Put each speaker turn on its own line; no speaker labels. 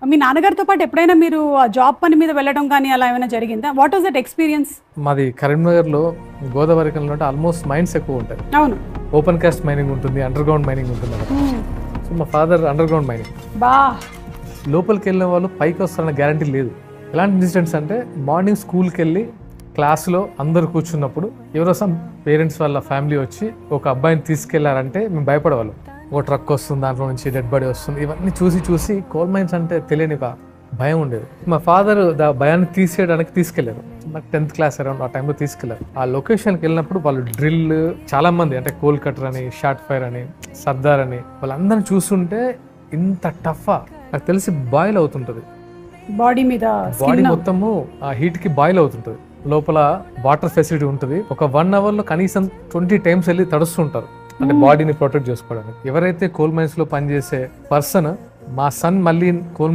మీ నాన్నగారితో పాటు ఎప్పుడైనా మీరు జాబ్ పని మీద వెళ్ళడం కానీ అలా ఏమైనా జరిగిందా? What was that experience?
మాది కరీంనగర్లో గోదావరి కనిలో ఆల్మోస్ట్ మైన్స్ ఎక్కువ ఉంటాయి.
అవును,
ఓపెన్ కాస్ట్ మైనింగ్ ఉంటుంది, అండర్ గ్రౌండ్ మైనింగ్ ఉంటుంది. సో మా ఫాదర్ అండర్ గ్రౌండ్ మైనింగ్.
బా
లోపలికి వెళ్ళిన వాళ్ళు పైకి వస్తారన్న గ్యారంటీ లేదు. ఎలాంటి ఇన్సిడెంట్స్ అంటే మార్నింగ్ స్కూల్కి వెళ్ళి క్లాస్లో అందరు కూర్చున్నప్పుడు ఎవరో సమ్ పేరెంట్స్ వాళ్ళ ఫ్యామిలీ వచ్చి ఒక అబ్బాయిని తీసుకెళ్లారంటే మేము భయపడేవాళ్ళం. ఒక ట్రక్ వస్తుంది, దాంట్లో నుంచి డెడ్ బాడీ వస్తుంది. ఇవన్నీ చూసి కోల్ మైన్స్ అంటే తెలియని ఒక భయం ఉండేది. మా ఫాదర్ భయాన్ని తీసేయడానికి తీసుకెళ్లారు. నాకు 10th క్లాస్ అరౌండ్ ఆ టైంలో తీసుకెళ్లారు. ఆ లొకేషన్కి వెళ్ళినప్పుడు వాళ్ళు డ్రిల్ చాలా మంది అంటే కోల్ కటర్ అని, షార్ట్ ఫైర్ అని, సర్దార్ అని వాళ్ళందరినీ చూస్తుంటే ఇంత టఫా నాకు తెలిసి బాయిల్ అవుతుంటది.
బాడీ మీద
బాడీ మొత్తము ఆ హీట్ కి బాయిల్ అవుతుంటది. లోపల వాటర్ ఫెసిలిటీ ఉంటుంది. ఒక 1 అవర్లో కనీసం 20 టైమ్స్ వెళ్ళి తడుస్తుంటారు అంటే బాడీని ప్రొటెక్ట్ చేసుకోవడానికి. ఎవరైతే కోల్ మైన్స్ లో పనిచేసే పర్సన్ మా సన్ మళ్ళీ కోల్ మైన్స్